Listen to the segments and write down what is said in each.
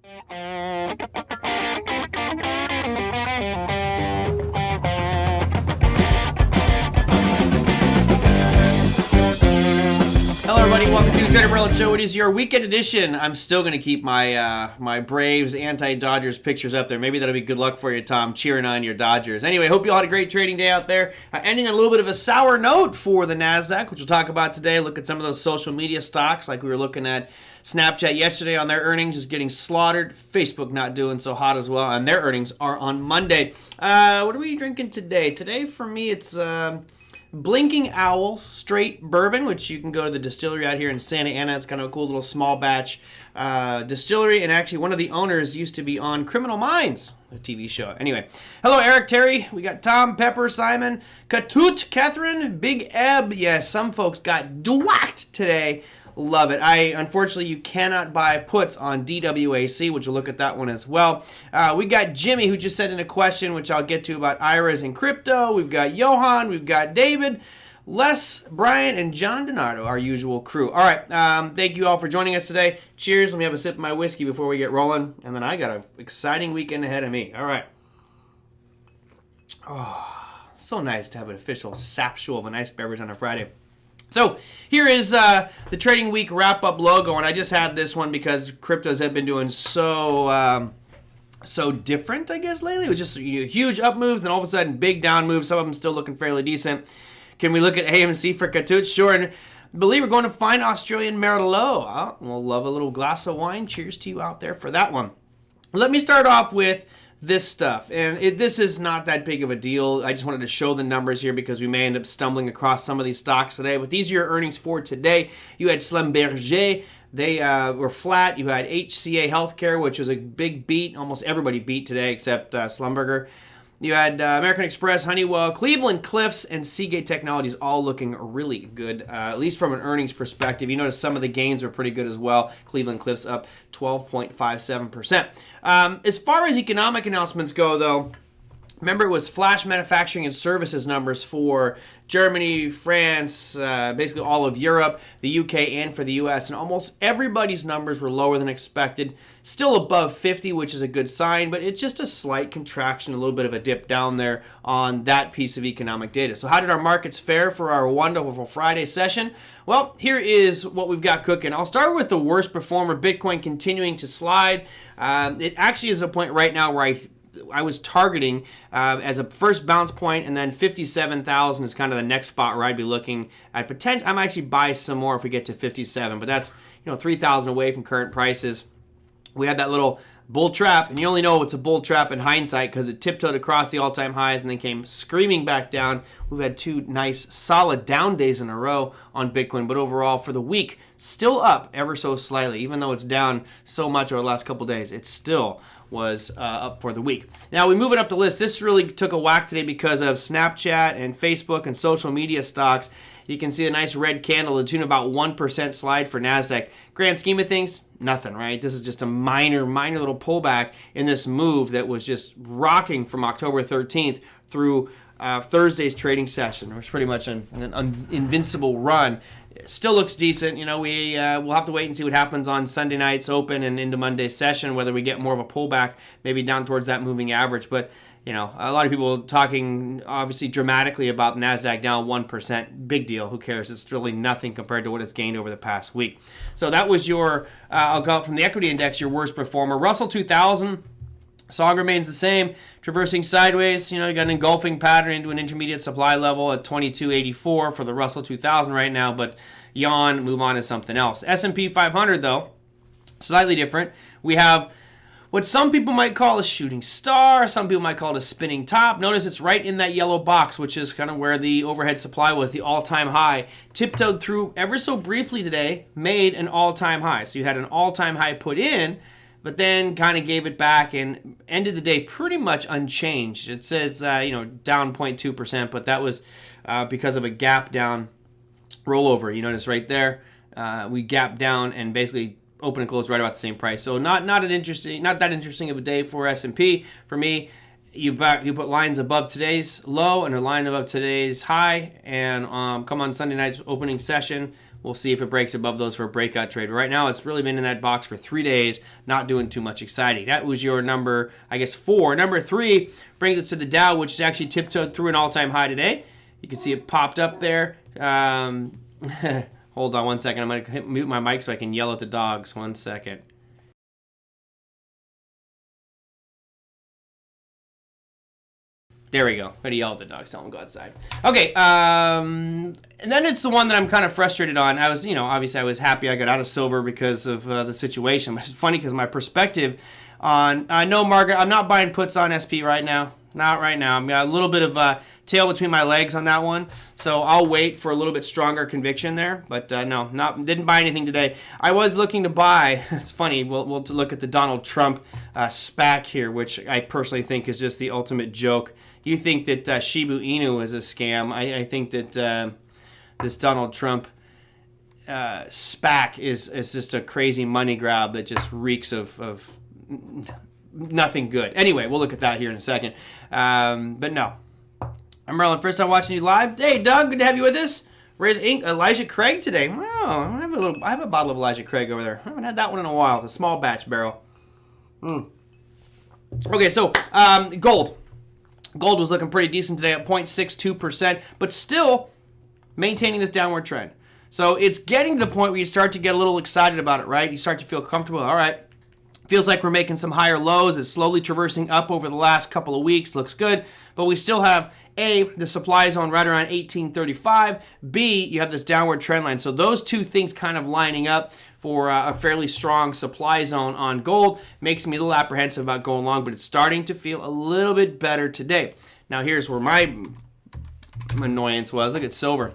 Hello everybody, welcome to the TraderMerlin Show. It is your weekend edition. I'm still going to keep my my Braves anti-Dodgers pictures up there. Maybe that'll be good luck for you, Tom, cheering on your Dodgers. Anyway, hope you all had a great trading day out there. Ending on a little bit of a sour note for the NASDAQ, which we'll talk about today. Look at some of those social media stocks, like we were looking at Snapchat yesterday on their earnings, just getting slaughtered. Facebook not doing so hot as well, and their earnings are on Monday. What are we drinking today? Today, for me, it's Blinking Owl Straight Bourbon, which you can go to the distillery out here in Santa Ana. It's kind of a cool little small batch distillery, and actually one of the owners used to be on Criminal Minds, a TV show. Anyway, hello Eric, Terry. We got Tom, Pepper, Simon, Katut, Catherine, Big Eb. Yes, some folks got DWAC'd today. Love it. Unfortunately, you cannot buy puts on DWAC, which we'll look at that one as well. We got Jimmy, who just sent in a question, which I'll get to about IRAs and crypto. We've got Johan. We've got David, Les, Brian, and John DiNardo, our usual crew. All right. Thank you all for joining us today. Cheers. Let me have a sip of my whiskey before we get rolling. And then I got an exciting weekend ahead of me. All right. Oh, so nice to have an official sapshul of a nice beverage on a Friday. So here is the Trading Week wrap-up logo, and I just had this one because cryptos have been doing so different, I guess, lately. It was just huge up moves, then all of a sudden big down moves, some of them still looking fairly decent. Can we look at AMC for Katut? Sure, and I believe we're going to find Australian Merlot. Oh, we'll love a little glass of wine. Cheers to you out there for that one. Let me start off with this stuff, and this is not that big of a deal. I just wanted to show the numbers here because we may end up stumbling across some of these stocks today. But these are your earnings for today. You had Schlumberger. They were flat. You had HCA Healthcare, which was a big beat. Almost everybody beat today except Schlumberger. You had American Express, Honeywell, Cleveland Cliffs, and Seagate Technologies all looking really good, at least from an earnings perspective. You notice some of the gains were pretty good as well. Cleveland Cliffs up 12.57%. As far as economic announcements go, though, remember it was flash manufacturing and services numbers for Germany, France, basically all of Europe, the UK, and for the US. And almost everybody's numbers were lower than expected. Still above 50, which is a good sign, but it's just a slight contraction, a little bit of a dip down there on that piece of economic data. So how did our markets fare for our wonderful Friday session? Well, here is what we've got cooking. I'll start with the worst performer, Bitcoin, continuing to slide. It actually is a point right now where I was targeting as a first bounce point, and then 57,000 is kind of the next spot where I'd be looking at potential. I might actually buy some more if we get to 57, but that's 3,000 away from current prices. We had that little bull trap, and you only know it's a bull trap in hindsight because it tiptoed across the all-time highs and then came screaming back down. We've had two nice solid down days in a row on Bitcoin, but overall for the week, still up ever so slightly. Even though it's down so much over the last couple days, it still was up for the week. Now we move it up the list. This really took a whack today because of Snapchat and Facebook and social media stocks. You can see a nice red candle to tune about 1% slide for NASDAQ. Grand scheme of things, nothing, right? This is just a minor little pullback in this move that was just rocking from October 13th through Thursday's trading session. It was pretty much an invincible run. It still looks decent. We'll have to wait and see what happens on Sunday night's open and into Monday's session, whether we get more of a pullback, maybe down towards that moving average. But a lot of people talking obviously dramatically about NASDAQ down 1%. Big deal. Who cares? It's really nothing compared to what it's gained over the past week. So that was your, I'll go from the equity index, your worst performer. Russell 2000. Song remains the same, traversing sideways. You got an engulfing pattern into an intermediate supply level at 2284 for the Russell 2000 right now, but yawn, move on to something else. S&P 500, though, slightly different. We have what some people might call a shooting star, some people might call it a spinning top. Notice it's right in that yellow box, which is kind of where the overhead supply was, the all-time high. Tiptoed through ever so briefly today, made an all-time high. So you had an all-time high put in, but then kind of gave it back and ended the day pretty much unchanged. It says, down 0.2%, but that was because of a gap down rollover. You notice right there, we gapped down and basically open and close right about the same price. So not that interesting of a day for S&P. For me, you put lines above today's low and a line above today's high, and come on Sunday night's opening session, We'll see if it breaks above those for a breakout trade. Right now, it's really been in that box for 3 days, not doing too much exciting. That was your number, I guess, 4. Number 3 brings us to the Dow, which is actually tiptoed through an all-time high today. You can see it popped up there. Hold on one second. I'm going to mute my mic so I can yell at the dogs. 1 second. There we go. I'm going to yell at the dogs. Tell them to go outside. Okay. And then it's the one that I'm kind of frustrated on. I was, obviously I was happy I got out of silver because of the situation. But it's funny because my perspective on, no market, I'm not buying puts on SP right now. Not right now. I've got a little bit of tail between my legs on that one, so I'll wait for a little bit stronger conviction there. But no, didn't buy anything today. I was looking to buy. It's funny. We'll look at the Donald Trump SPAC here, which I personally think is just the ultimate joke. You think that Shiba Inu is a scam? I think that this Donald Trump SPAC is just a crazy money grab that just reeks of nothing good. Anyway, we'll look at that here in a second. But no. I'm Merlin. First time watching you live. Hey, Doug. Good to have you with us. Raise Ink. Elijah Craig today. Wow. I have a bottle of Elijah Craig over there. I haven't had that one in a while. It's a small batch barrel. Okay, so gold. Gold was looking pretty decent today at 0.62%, but still maintaining this downward trend. So it's getting to the point where you start to get a little excited about it, right? You start to feel comfortable. All right. Feels like we're making some higher lows. It's slowly traversing up over the last couple of weeks. Looks good. But we still have, A, the supply zone right around 1835. B, you have this downward trend line. So those two things kind of lining up for a fairly strong supply zone on gold makes me a little apprehensive about going long, but it's starting to feel a little bit better today. Now here's where my annoyance was. Look at silver.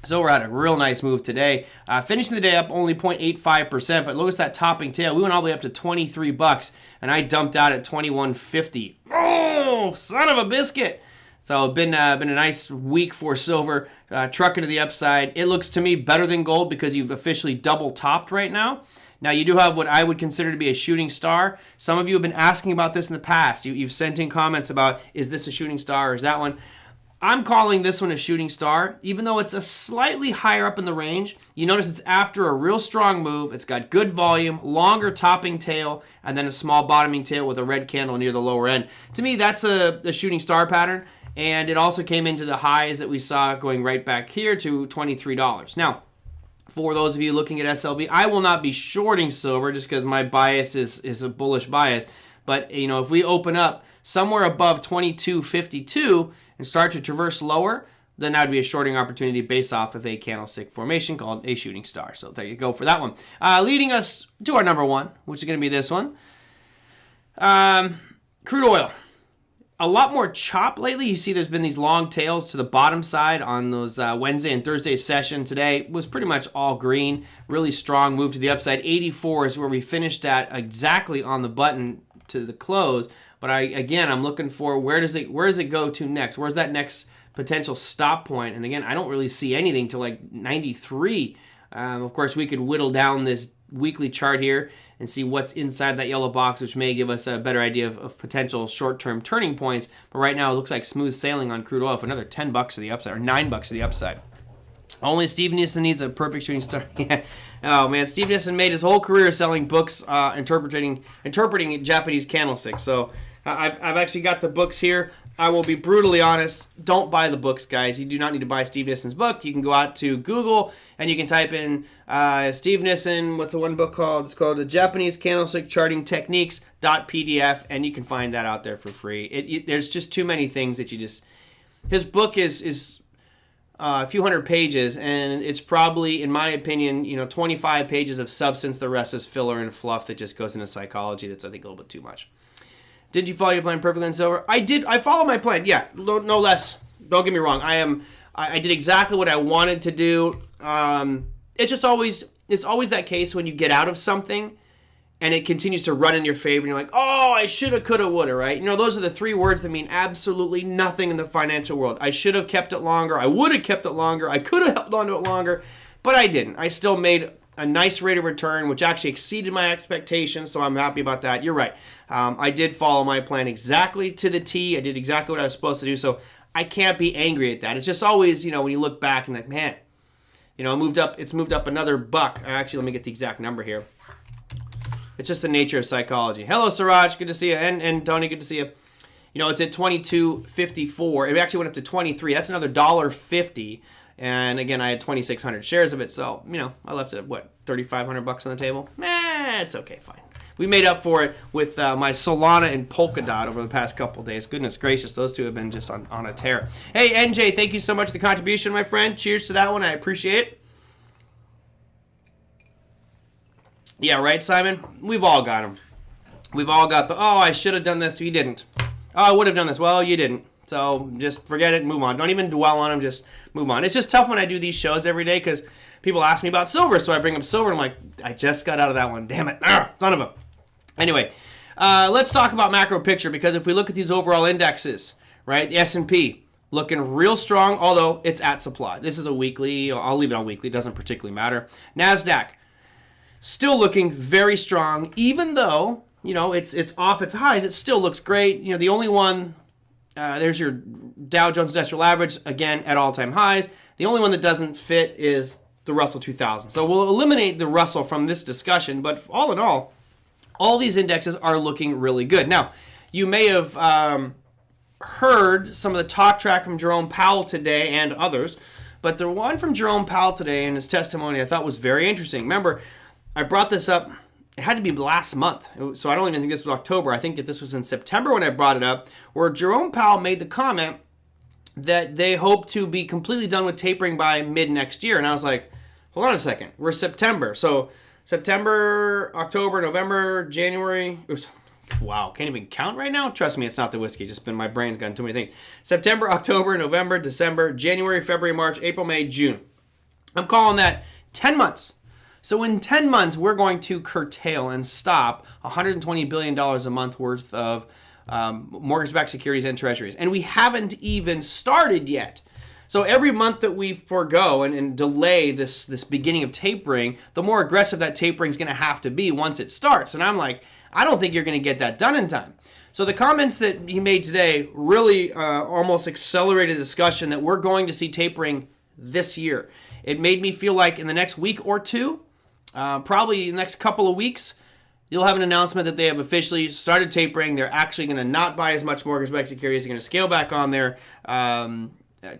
Silver had a real nice move today, finishing the day up only 0.85%, but look at that topping tail. We went all the way up to 23 bucks, and I dumped out at 21.50. Oh, son of a biscuit! So been a nice week for silver, trucking to the upside. It looks to me better than gold because you've officially double topped right now. Now you do have what I would consider to be a shooting star. Some of you have been asking about this in the past. You've sent in comments about, is this a shooting star or is that one? I'm calling this one a shooting star, even though it's a slightly higher up in the range. You notice it's after a real strong move. It's got good volume, longer topping tail, and then a small bottoming tail with a red candle near the lower end. To me, that's a shooting star pattern, and it also came into the highs that we saw going right back here to $23. Now, for those of you looking at SLV, I will not be shorting silver just because my bias is a bullish bias. But, if we open up somewhere above 22.52 and start to traverse lower, then that would be a shorting opportunity based off of a candlestick formation called a shooting star. So there you go for that one. Leading us to our number one, which is going to be this one. Crude oil. A lot more chop lately. You see there's been these long tails to the bottom side on those Wednesday and Thursday session. Today was pretty much all green. Really strong move to the upside. 84 is where we finished at, exactly on the button to the close. But I'm looking for where does it go to next? Where's that next potential stop point? And again, I don't really see anything till like 93. Of course, we could whittle down this weekly chart here and see what's inside that yellow box, which may give us a better idea of potential short-term turning points. But right now, it looks like smooth sailing on crude oil for another $10 to the upside, or $9 to the upside. Only Steve Nissen needs a perfect shooting star. Yeah. Oh man, Steve Nissen made his whole career selling books, interpreting Japanese candlesticks. So I've actually got the books here. I will be brutally honest. Don't buy the books, guys. You do not need to buy Steve Nissen's book. You can go out to Google and you can type in Steve Nissen. What's the one book called? It's called The Japanese Candlestick Charting Techniques .pdf, and you can find that out there for free. There's just too many things that you just. His book is a few hundred pages, and it's probably, in my opinion, 25 pages of substance. The rest is filler and fluff that just goes into psychology. That's, I think, a little bit too much. Did you follow your plan perfectly in silver? I did. I follow my plan. Yeah, no less. Don't get me wrong. I did exactly what I wanted to do. It's always that case when you get out of something and it continues to run in your favor and you're like, oh, I shoulda, coulda, woulda, right? Those are the three words that mean absolutely nothing in the financial world. I should have kept it longer. I would have kept it longer. I could have held on to it longer, but I didn't. I still made a nice rate of return, which actually exceeded my expectations, so I'm happy about that. You're right. I did follow my plan exactly to the T. I did exactly what I was supposed to do, so I can't be angry at that. It's just always, when you look back and like, man, You know, it's moved up another buck. Actually, let me get the exact number here. It's just the nature of psychology. Hello, Siraj. Good to see you. And Tony, good to see you. You know, it's at 22.54. It actually went up to 23. That's another $1.50. And again, I had 2,600 shares of it. So, you know, I left it, what, 3,500 bucks on the table? It's okay, fine. We made up for it with my Solana and Polkadot over the past couple days. Goodness gracious, those two have been just on a tear. Hey, NJ, thank you so much for the contribution, my friend. Cheers to that one. I appreciate it. Yeah, right, Simon? We've all got them. We've all got I should have done this. You didn't. Oh, I would have done this. Well, you didn't. So just forget it and move on. Don't even dwell on them. Just move on. It's just tough when I do these shows every day because people ask me about silver. So I bring up silver and I'm like, I just got out of that one. Damn it. Son of a. Anyway, let's talk about macro picture because if we look at these overall indexes, right, the S&P looking real strong, although it's at supply. This is a weekly. I'll leave it on weekly. It doesn't particularly matter. NASDAQ still looking very strong, even though, you know, it's off its highs. It still looks great. You know, the only one, there's your Dow Jones Industrial Average, again, at all-time highs. The only one that doesn't fit is the Russell 2000. So we'll eliminate the Russell from this discussion, but all in all these indexes are looking really good. Now, you may have heard some of the talk track from Jerome Powell today and others, but the one from Jerome Powell today in his testimony I thought was very interesting. Remember, I brought this up, it had to be last month, so I don't even think this was October. I think that this was in September when I brought it up, where Jerome Powell made the comment that they hope to be completely done with tapering by mid-next year. And I was like, hold on a second, we're September. So September, October, November, January, oops, wow, can't even count right now? Trust me, it's not the whiskey, just been my brain's gotten too many things. September, October, November, December, January, February, March, April, May, June. I'm calling that 10 months. So in 10 months, we're going to curtail and stop $120 billion a month worth of mortgage-backed securities and treasuries. And we haven't even started yet. So every month that we forego and delay this beginning of tapering, the more aggressive that tapering is going to have to be once it starts. And I'm like, I don't think you're going to get that done in time. So the comments that he made today really almost accelerated the discussion that we're going to see tapering this year. It made me feel like in the next week or two, probably the next couple of weeks, you'll have an announcement that they have officially started tapering. They're actually going to not buy as much mortgage-backed securities. They're going to scale back on their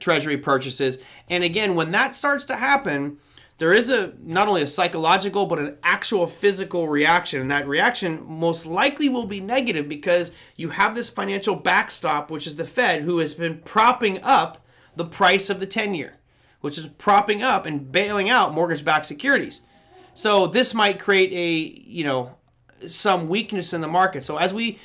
treasury purchases. And again, when that starts to happen, there is not only a psychological but an actual physical reaction. And that reaction most likely will be negative because you have this financial backstop, which is the Fed, who has been propping up the price of the 10-year, which is propping up and bailing out mortgage-backed securities. So this might create some weakness in the market. So as we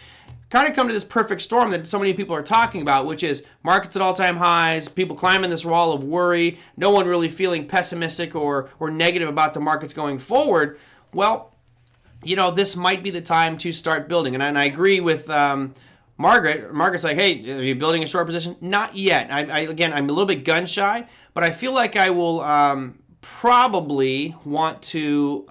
kind of come to this perfect storm that so many people are talking about, which is markets at all-time highs, people climbing this wall of worry, no one really feeling pessimistic or negative about the markets going forward, well, this might be the time to start building. And I agree with Margaret. Margaret's like, hey, are you building a short position? Not yet. I'm a little bit gun shy, but I feel like I will probably want to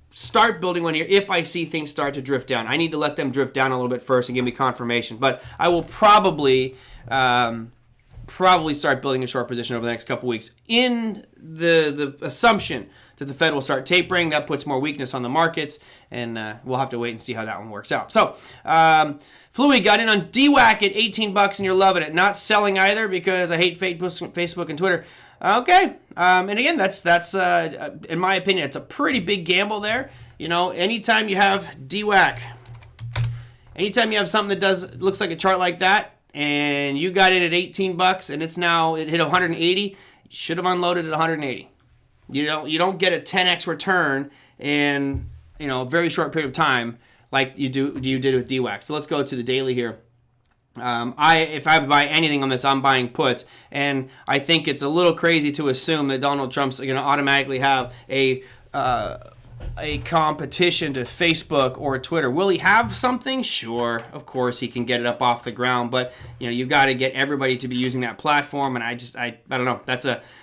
start building one here if I see things start to drift down. I need to let them drift down a little bit first and give me confirmation. But I will probably start building a short position over the next couple weeks in the assumption that the Fed will start tapering. That puts more weakness on the markets, and we'll have to wait and see how that one works out. So, Fluey got in on DWAC at 18 bucks, and you're loving it. Not selling either because I hate Facebook and Twitter. Okay, and again, that's in my opinion, it's a pretty big gamble there. Anytime you have DWAC, anytime you have something that looks like a chart like that, and you got in at 18 bucks, and it hit 180, you should have unloaded at 180. You don't get a 10x return in a very short period of time like you did with DWAC. So let's go to the daily here. If I buy anything on this, I'm buying puts, and I think it's a little crazy to assume that Donald Trump's going to automatically have a competition to Facebook or Twitter. Will he have something? Sure, of course he can get it up off the ground, but you've got to get everybody to be using that platform, and I don't know.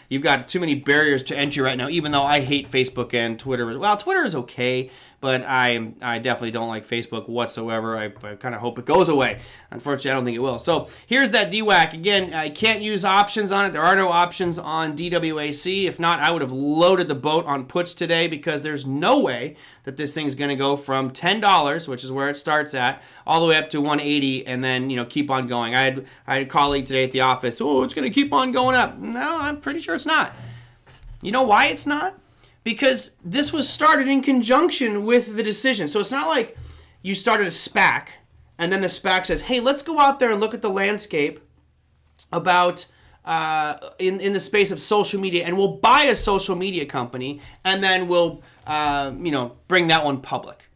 You've got too many barriers to entry right now. Even though I hate Facebook and Twitter, well, Twitter is okay, but I definitely don't like Facebook whatsoever. I kind of hope it goes away. Unfortunately, I don't think it will. So here's that DWAC. Again, I can't use options on it. There are no options on DWAC. If not, I would have loaded the boat on puts today, because there's no way that this thing's going to go from $10, which is where it starts at, all the way up to 180 and then, keep on going. I had a colleague today at the office, oh, it's going to keep on going up. No, I'm pretty sure it's not. You know why it's not? Because this was started in conjunction with the decision. So it's not like you started a SPAC and then the SPAC says, hey, let's go out there and look at the landscape about in the space of social media, and we'll buy a social media company and then we'll bring that one public.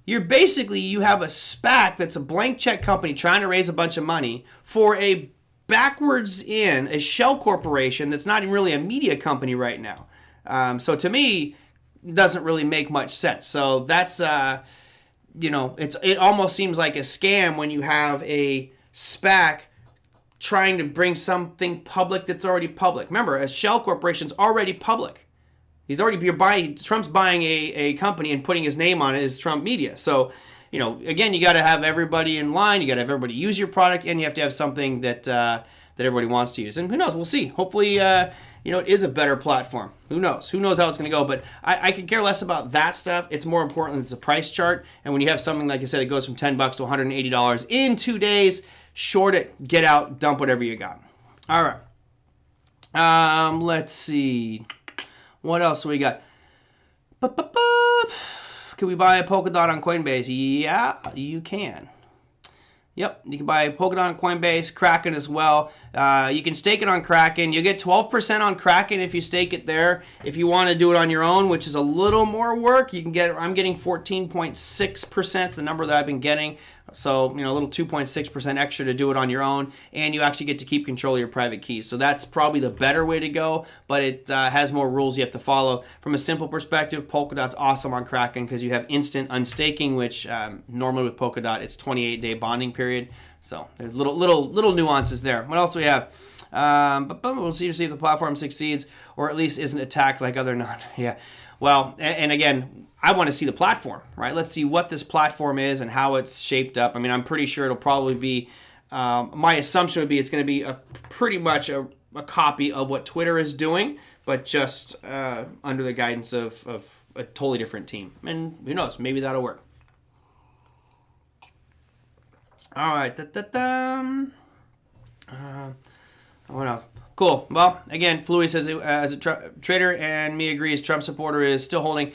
You have a SPAC that's a blank check company trying to raise a bunch of money for a a shell corporation that's not even really a media company right now. So to me, it doesn't really make much sense. So that's, it almost seems like a scam when you have a SPAC trying to bring something public that's already public. Remember, a shell corporation's already public. Trump's buying a company and putting his name on it as Trump Media. So, again, you got to have everybody in line. You got to have everybody use your product, and you have to have something that everybody wants to use. And who knows? We'll see. Hopefully, it is a better platform. Who knows? Who knows how it's going to go? But I could care less about that stuff. It's more important that it's a price chart. And when you have something, like I said, that goes from $10 to $180 in 2 days, short it, get out, dump whatever you got. All right. Let's see. What else do we got? Can we buy a Polkadot on Coinbase? Yeah, you can. Yep, you can buy Polkadot on Coinbase, Kraken as well. You can stake it on Kraken. You get 12% on Kraken if you stake it there. If you want to do it on your own, which is a little more work, I'm getting 14.6%. It's the number that I've been getting. So, a little 2.6% extra to do it on your own, and you actually get to keep control of your private keys. So that's probably the better way to go, but it has more rules you have to follow. From a simple perspective, Polkadot's awesome on Kraken because you have instant unstaking, which normally with Polkadot, it's 28-day bonding period. So there's little nuances there. What else do we have? But we'll see if the platform succeeds, or at least isn't attacked like other non. Yeah. Well, and again, I want to see the platform, right? Let's see what this platform is and how it's shaped up. I mean, I'm pretty sure it'll probably be, my assumption would be it's going to be pretty much a copy of what Twitter is doing, but just under the guidance of a totally different team. And who knows, maybe that'll work. All right. What else? Cool. Well, again, Fluey says as a trader, and me agrees, Trump supporter is still holding.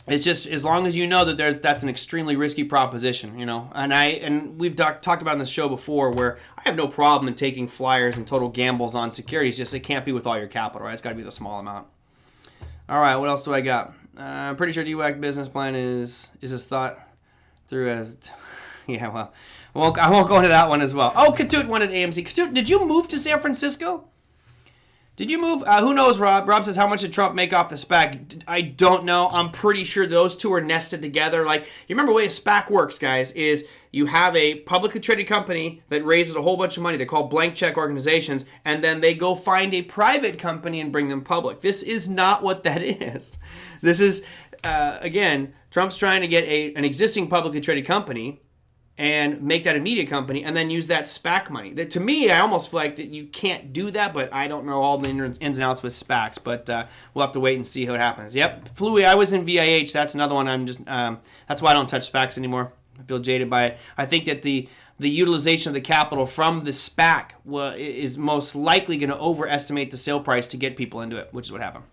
It's just as long as you know that that's an extremely risky proposition, And we've talked about in the show before where I have no problem in taking flyers and total gambles on securities. Just it can't be with all your capital, right? It's got to be the small amount. All right. What else do I got? I'm pretty sure DWAC business plan is his thought through as. Yeah. Well. I won't go into that one as well. Oh, Katut wanted AMC. Katut, did you move to San Francisco? Did you move? Who knows, Rob? Rob says, how much did Trump make off the SPAC? I don't know. I'm pretty sure those two are nested together. Like, you remember the way a SPAC works, guys, is you have a publicly traded company that raises a whole bunch of money. They're called blank check organizations, and then they go find a private company and bring them public. This is not what that is. This is, again, Trump's trying to get an existing publicly traded company and make that a media company, and then use that SPAC money. That, to me, I almost feel like that you can't do that, but I don't know all the ins and outs with SPACs, but we'll have to wait and see how it happens. Yep, Fluey, I was in VIH. That's another one. That's why I don't touch SPACs anymore. I feel jaded by it. I think that the utilization of the capital from the SPAC is most likely going to overestimate the sale price to get people into it, which is what happened.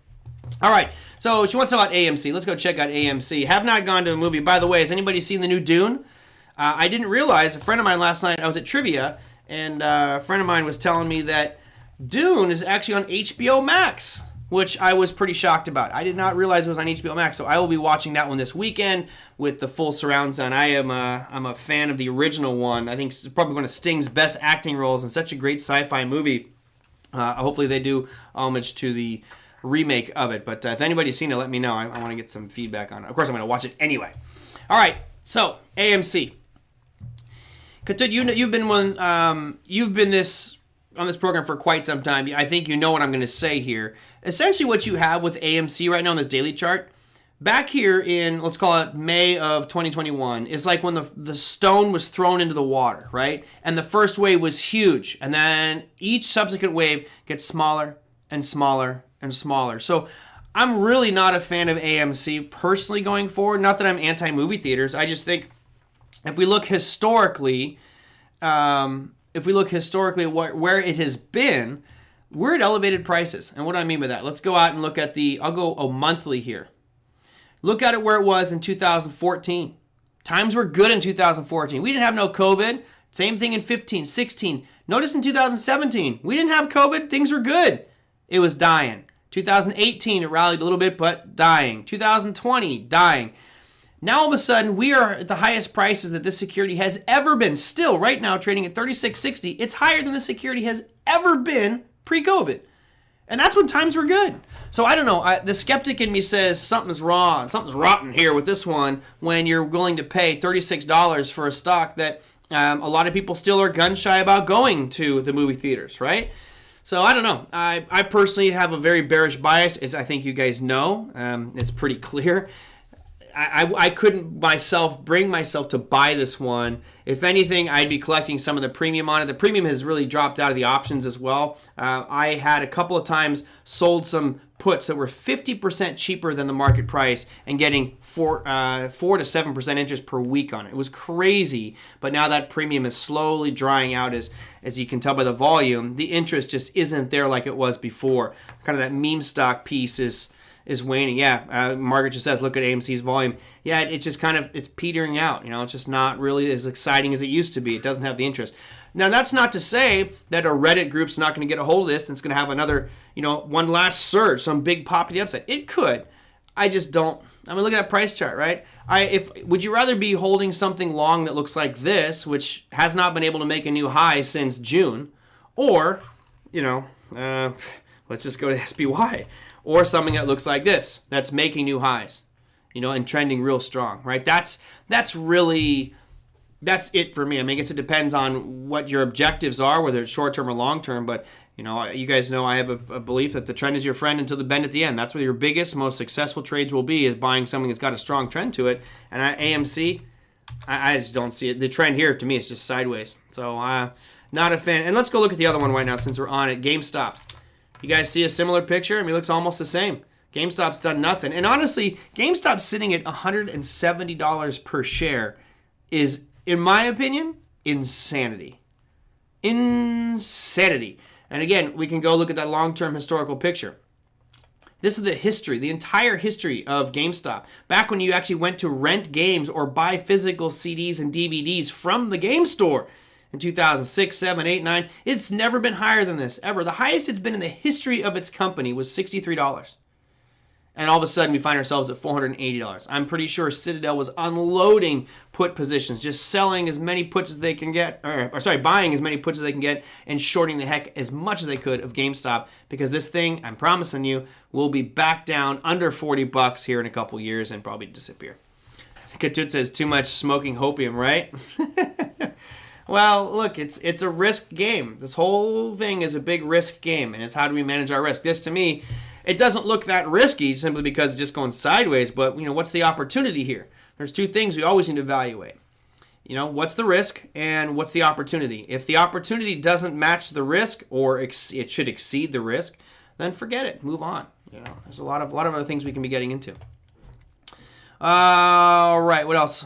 All right, so she wants to know about AMC. Let's go check out AMC. Have not gone to a movie. By the way, has anybody seen the new Dune? I didn't realize, a friend of mine last night, I was at trivia, and a friend of mine was telling me that Dune is actually on HBO Max, which I was pretty shocked about. I did not realize it was on HBO Max, so I will be watching that one this weekend with the full surround sound. I'm a fan of the original one. I think it's probably one of Sting's best acting roles and such a great sci-fi movie. Hopefully they do homage to the remake of it, but if anybody's seen it, let me know. I want to get some feedback on it. Of course, I'm going to watch it anyway. All right, so AMC. Katut, you've been on this program for quite some time. I think you know what I'm going to say here. Essentially, what you have with AMC right now on this daily chart, back here in, let's call it May of 2021, is like when the stone was thrown into the water, right? And the first wave was huge. And then each subsequent wave gets smaller and smaller and smaller. So I'm really not a fan of AMC personally going forward. Not that I'm anti-movie theaters. I just think if we look historically, where it has been, we're at elevated prices. And what do I mean by that? Let's go out and look at I'll go a monthly here. Look at it where it was in 2014. Times were good in 2014. We didn't have no COVID. Same thing in 15, 16. Notice in 2017, we didn't have COVID. Things were good. It was dying. 2018, it rallied a little bit, but dying. 2020, dying. Now all of a sudden, we are at the highest prices that this security has ever been. Still, right now, trading at 36.60. It's higher than the security has ever been pre-COVID. And that's when times were good. So I don't know. The skeptic in me says something's wrong, something's rotten here with this one when you're willing to pay $36 for a stock that a lot of people still are gun shy about going to the movie theaters, right? So I don't know. I personally have a very bearish bias, as I think you guys know. It's pretty clear. I couldn't bring myself to buy this one. If anything, I'd be collecting some of the premium on it. The premium has really dropped out of the options as well. I had a couple of times sold some puts that were 50% cheaper than the market price and getting 4 to 7% interest per week on it. It was crazy, but now that premium is slowly drying out as you can tell by the volume. The interest just isn't there like it was before. Kind of that meme stock piece is waning. Yeah, Margaret just says, look at AMC's volume. Yeah, it's just kind of, it's petering out. It's just not really as exciting as it used to be. It doesn't have the interest. Now, that's not to say that a Reddit group's not going to get a hold of this and it's going to have another, one last surge, some big pop to the upside. It could. I just don't. I mean, look at that price chart, right? Would you rather be holding something long that looks like this, which has not been able to make a new high since June, or, let's just go to SPY, or something that looks like this, that's making new highs, and trending real strong, right? That's it for me. I mean, I guess it depends on what your objectives are, whether it's short-term or long-term, but, you guys know I have a belief that the trend is your friend until the bend at the end. That's where your biggest, most successful trades will be, is buying something that's got a strong trend to it. And AMC, I just don't see it. The trend here, to me, is just sideways. So, not a fan. And let's go look at the other one right now since we're on it, GameStop. You guys see a similar picture? I mean, it looks almost the same. GameStop's done nothing. And honestly, GameStop sitting at $170 per share is, in my opinion, insanity. Insanity. And again, we can go look at that long-term historical picture. This is the history, the entire history of GameStop. Back when you actually went to rent games or buy physical CDs and DVDs from the game store. In 2006, 7, 8, 9, it's never been higher than this, ever. The highest it's been in the history of its company was $63. And all of a sudden, we find ourselves at $480. I'm pretty sure Citadel was unloading put positions, just selling as many puts as they can get, buying as many puts as they can get, and shorting the heck as much as they could of GameStop, because this thing, I'm promising you, will be back down under $40 here in a couple years and probably disappear. Katut says, too much smoking hopium, right? Well, look, it's a risk game. This whole thing is a big risk game, and it's how do we manage our risk. This, to me, it doesn't look that risky simply because it's just going sideways, but, what's the opportunity here? There's two things we always need to evaluate. What's the risk and what's the opportunity? If the opportunity doesn't match the risk, or it should exceed the risk, then forget it. Move on. There's a lot of other things we can be getting into. All right, what else?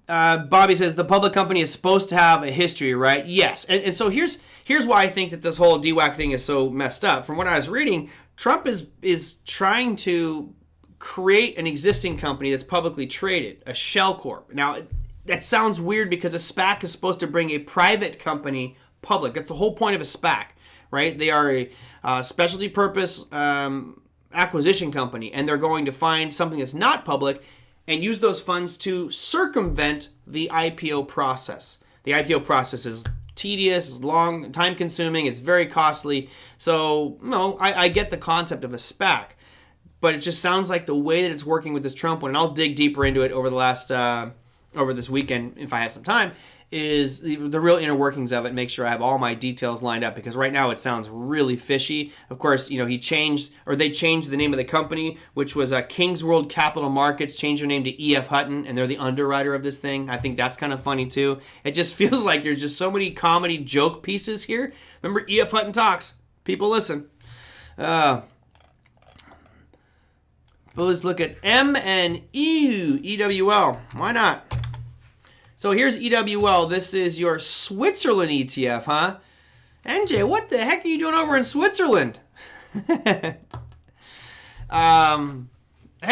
Bobby says the public company is supposed to have a history, right? Yes. And so here's why I think that this whole DWAC thing is so messed up. From what I was reading, Trump is trying to create an existing company that's publicly traded, a shell corp. Now, that sounds weird because a SPAC is supposed to bring a private company public. That's the whole point of a SPAC, right? They are a specialty purpose acquisition company, and they're going to find something that's not public and use those funds to circumvent the IPO process. The IPO process is tedious, it's long, time-consuming, it's very costly. So, no, I get the concept of a SPAC, but it just sounds like the way that it's working with this Trump one, and I'll dig deeper into it over the last over this weekend, if I have some time, is the real inner workings of it. Make sure I have all my details lined up, because right now it sounds really fishy. Of course, they changed the name of the company, which was King's World Capital Markets, changed their name to E.F. Hutton, and they're the underwriter of this thing. I think that's kind of funny too. It just feels like there's just so many comedy joke pieces here. Remember, E.F. Hutton talks. People listen. Let's look at M and EWL. Why not? So here's EWL. This is your Switzerland ETF, huh? NJ, what the heck are you doing over in Switzerland? Hey,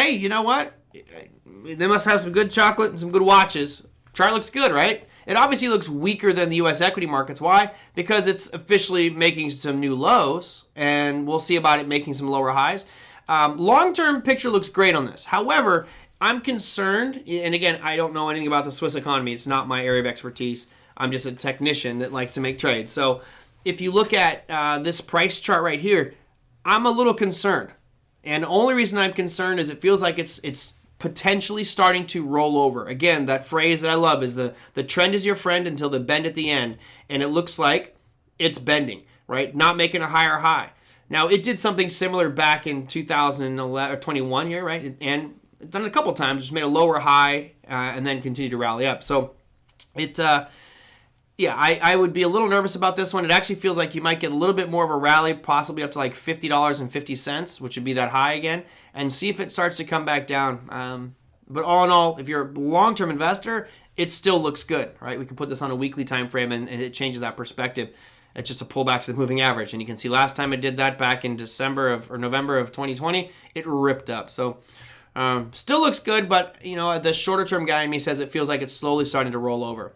you know what? They must have some good chocolate and some good watches. Chart looks good, right? It obviously looks weaker than the U.S. equity markets. Why? Because it's officially making some new lows, and we'll see about it making some lower highs. Long-term picture looks great on this. However, I'm concerned, and again, I don't know anything about the Swiss economy. It's not my area of expertise. I'm just a technician that likes to make trades. So if you look at this price chart right here, I'm a little concerned. And the only reason I'm concerned is it feels like it's potentially starting to roll over. Again, that phrase that I love is the trend is your friend until the bend at the end. And it looks like it's bending, right? Not making a higher high. Now, it did something similar back in 2011 or 21 here, right? And it's done it a couple times. Just made a lower high and then continued to rally up. So I would be a little nervous about this one. It actually feels like you might get a little bit more of a rally, possibly up to like $50.50, which would be that high again, and see if it starts to come back down. But all in all, if you're a long-term investor, it still looks good, right? We can put this on a weekly time frame, and it changes that perspective. It's just a pullback to the moving average. And you can see last time it did that back in November of 2020, it ripped up. So still looks good, but the shorter term guy in me says it feels like it's slowly starting to roll over.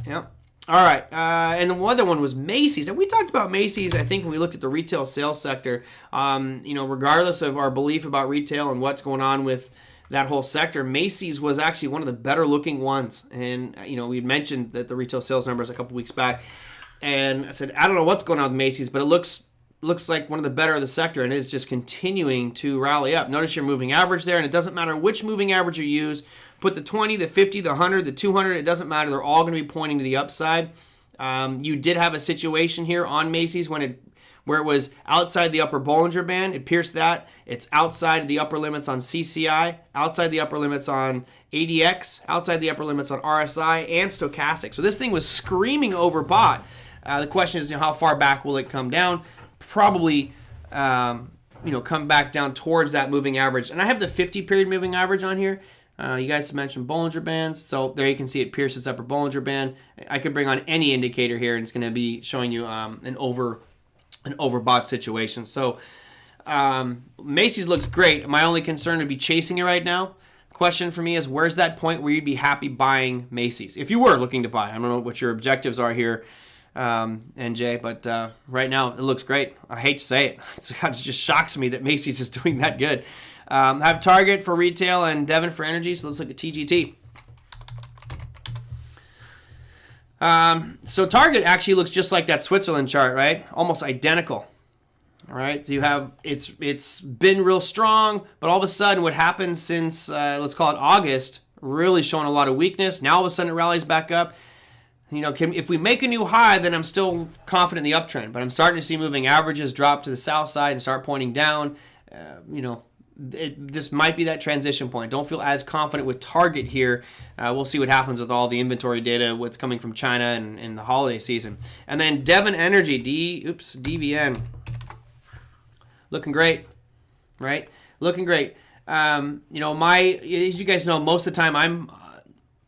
Yeah. All right. And the other one was Macy's. And we talked about Macy's, I think, when we looked at the retail sales sector. Regardless of our belief about retail and what's going on with that whole sector, Macy's was actually one of the better looking ones. And, we had mentioned that the retail sales numbers a couple weeks back. And I said, I don't know what's going on with Macy's, but it looks like one of the better of the sector, and it's just continuing to rally up. Notice your moving average there, and it doesn't matter which moving average you use. Put the 20, the 50, the 100, the 200, it doesn't matter. They're all going to be pointing to the upside. You did have a situation here on Macy's where it was outside the upper Bollinger Band. It pierced that. It's outside the upper limits on CCI, outside the upper limits on ADX, outside the upper limits on RSI and Stochastic. So this thing was screaming overbought. The question is, how far back will it come down? Probably, come back down towards that moving average. And I have the 50-period moving average on here. You guys mentioned Bollinger Bands. So there you can see it pierces upper Bollinger Band. I could bring on any indicator here, and it's going to be showing you an overbought situation. So Macy's looks great. My only concern would be chasing it right now. Question for me is, where's that point where you'd be happy buying Macy's? If you were looking to buy. I don't know what your objectives are here, NJ, but right now it looks great. I hate to say it. It just shocks me that Macy's is doing that good. Have Target for retail and Devon for energy, so let's look at TGT. So Target actually looks just like that Switzerland chart, right? Almost identical. All right, so you have it's been real strong, but all of a sudden what happened since let's call it August, really showing a lot of weakness. Now all of a sudden it rallies back up. If we make a new high, then I'm still confident in the uptrend, but I'm starting to see moving averages drop to the south side and start pointing down. This might be that transition point. Don't feel as confident with Target here. We'll see what happens with all the inventory data, what's coming from China and the holiday season. And then Devon Energy, DVN. Looking great, right? Looking great. As you guys know, most of the time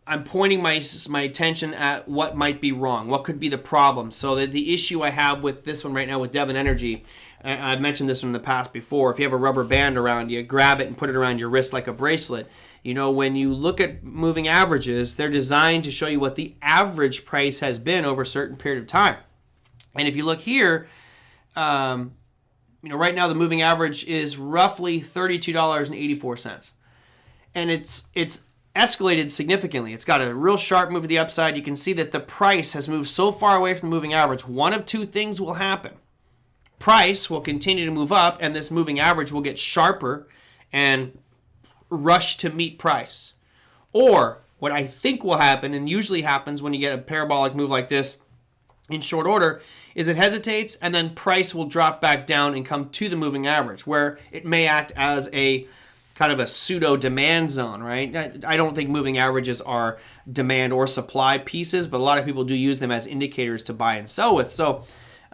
I'm pointing my attention at what might be wrong, what could be the problem. So the issue I have with this one right now with Devon Energy, I've mentioned this in the past before. If you have a rubber band around you, grab it and put it around your wrist like a bracelet. When you look at moving averages, they're designed to show you what the average price has been over a certain period of time. And if you look here, right now the moving average is roughly $32.84. And it's escalated significantly. It's got a real sharp move to the upside. You can see that the price has moved so far away from the moving average. One of two things will happen. Price will continue to move up, and this moving average will get sharper and rush to meet price. Or what I think will happen, and usually happens when you get a parabolic move like this in short order, is it hesitates and then price will drop back down and come to the moving average, where it may act as a kind of a pseudo demand zone, right? I don't think moving averages are demand or supply pieces, but a lot of people do use them as indicators to buy and sell with. So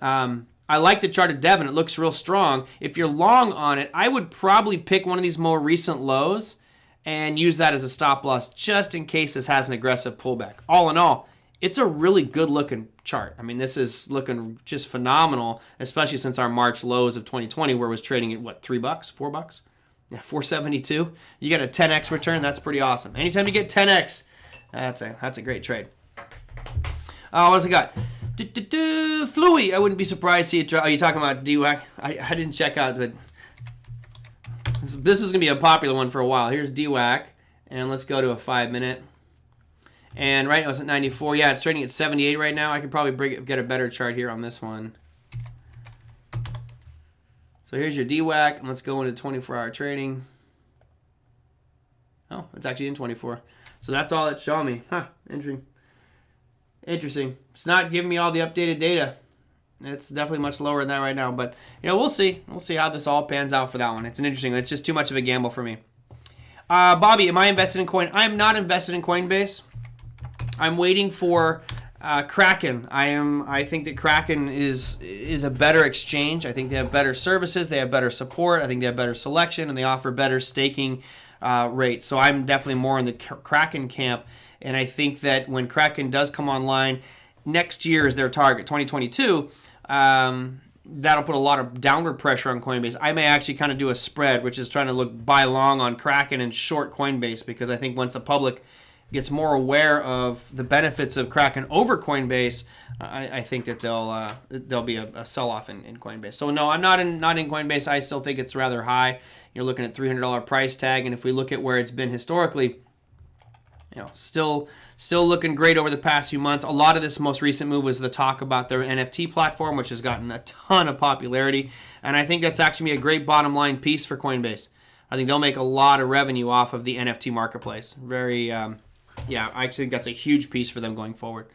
I like the chart of Devon. It looks real strong. If you're long on it, I would probably pick one of these more recent lows and use that as a stop loss just in case this has an aggressive pullback. All in all, it's a really good looking chart. I mean, this is looking just phenomenal, especially since our March lows of 2020 where it was trading at what, $3, $4? Yeah, 472. You get a 10x return. That's pretty awesome. Anytime you get 10x, that's a great trade. What else I got? Fluey. I wouldn't be surprised to see it drop. Are you talking about DWAC? I didn't check out, but this is going to be a popular one for a while. Here's DWAC, and let's go to a 5-minute. And right now it's at 94. Yeah, it's trading at 78 right now. I could probably get a better chart here on this one. So here's your DWAC, and let's go into 24-hour trading. Oh, it's actually in 24. So that's all it's showing me. Huh, interesting. It's not giving me all the updated data. It's definitely much lower than that right now. But, we'll see. We'll see how this all pans out for that one. It's just too much of a gamble for me. Bobby, am I invested in coin? I am not invested in Coinbase. I'm waiting for Kraken. I think that Kraken is a better exchange. I think they have better services. They have better support. I think they have better selection, and they offer better staking rates. So I'm definitely more in the Kraken camp. And I think that when Kraken does come online, next year is their target, 2022. That'll put a lot of downward pressure on Coinbase. I may actually kind of do a spread, which is trying to look buy long on Kraken and short Coinbase, because I think once the public gets more aware of the benefits of Kraken over Coinbase, I think that there'll be a sell-off in Coinbase. So no, I'm not in Coinbase. I still think it's rather high. You're looking at $300 price tag, and if we look at where it's been historically, still looking great over the past few months. A lot of this most recent move was the talk about their NFT platform, which has gotten a ton of popularity, and I think that's actually a great bottom line piece for Coinbase. I think they'll make a lot of revenue off of the NFT marketplace. I actually think that's a huge piece for them going forward.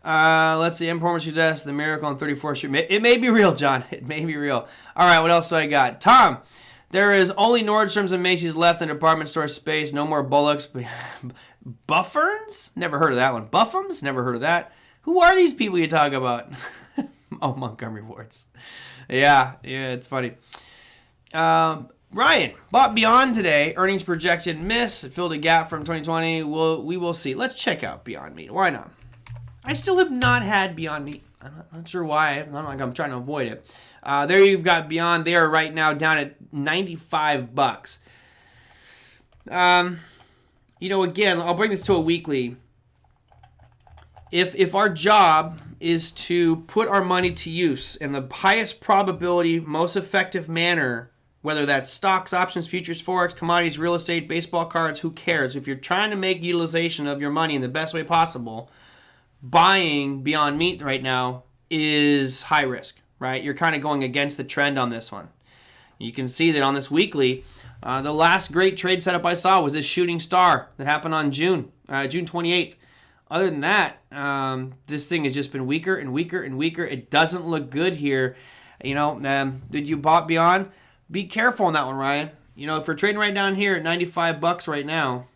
Let's see. Performance test, the miracle on 34th Street. It may be real, John. It may be real. All right, what else do I got? Tom, there is only Nordstrom's and Macy's left in department store space. No more Bullocks. Bufferns? Never heard of that one. Buffums? Never heard of that. Who are these people you talk about? Oh, Montgomery Wards. Yeah, it's funny. Ryan, bought Beyond today. Earnings projected miss. It filled a gap from 2020. We will see. Let's check out Beyond Meat. Why not? I still have not had Beyond Meat. I'm not sure why. I'm trying to avoid it. There you've got Beyond. They are right now down at $95. Again, I'll bring this to a weekly. If our job is to put our money to use in the highest probability, most effective manner, whether that's stocks, options, futures, forex, commodities, real estate, baseball cards, who cares? If you're trying to make utilization of your money in the best way possible, buying Beyond Meat right now is high risk, right? You're kind of going against the trend on this one. You can see that on this weekly, the last great trade setup I saw was this shooting star that happened on June 28th. Other than that, this thing has just been weaker and weaker and weaker. It doesn't look good here. Did you bought Beyond? Be careful on that one, Ryan. If we're trading right down here at $95 right now,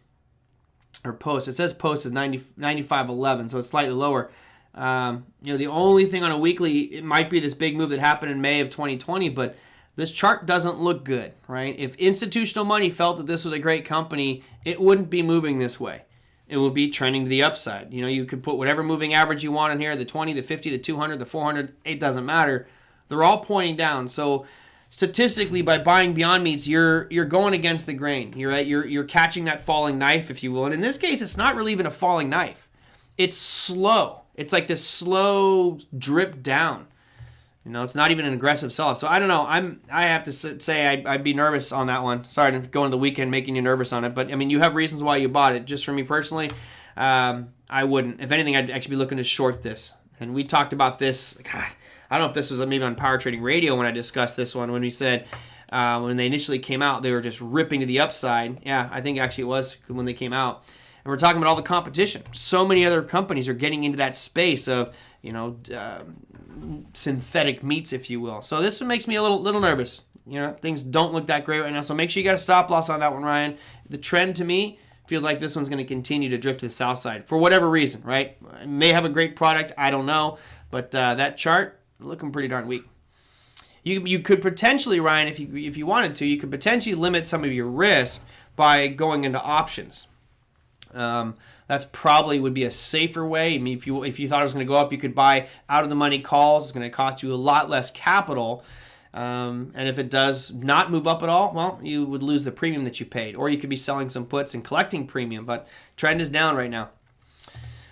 or post, it says post is 95.11, so it's slightly lower. The only thing on a weekly, it might be this big move that happened in May of 2020, but this chart doesn't look good, right? If institutional money felt that this was a great company, it wouldn't be moving this way. It would be trending to the upside. You could put whatever moving average you want in here, the 20, the 50, the 200, the 400, it doesn't matter. They're all pointing down. So statistically, by buying Beyond Meats, you're going against the grain. You're catching that falling knife, if you will. And in this case, it's not really even a falling knife. It's slow. It's like this slow drip down. It's not even an aggressive sell-off. So I don't know. I have to say I'd be nervous on that one. Sorry to go into the weekend making you nervous on it, but you have reasons why you bought it. Just for me personally, I wouldn't. If anything, I'd actually be looking to short this. And we talked about this. God, I don't know if this was maybe on Power Trading Radio when I discussed this one, when we said when they initially came out, they were just ripping to the upside. Yeah, I think actually it was when they came out. And we're talking about all the competition. So many other companies are getting into that space of, synthetic meats, if you will. So this one makes me a little nervous. Things don't look that great right now. So make sure you got a stop loss on that one, Ryan. The trend to me feels like this one's going to continue to drift to the south side for whatever reason, right? It may have a great product, I don't know, but that chart looking pretty darn weak. You could potentially, Ryan, if you wanted to, you could potentially limit some of your risk by going into options. That's probably would be a safer way. I mean, if you thought it was going to go up, you could buy out of the money calls. It's going to cost you a lot less capital. And if it does not move up at all, well, you would lose the premium that you paid. Or you could be selling some puts and collecting premium, but trend is down right now.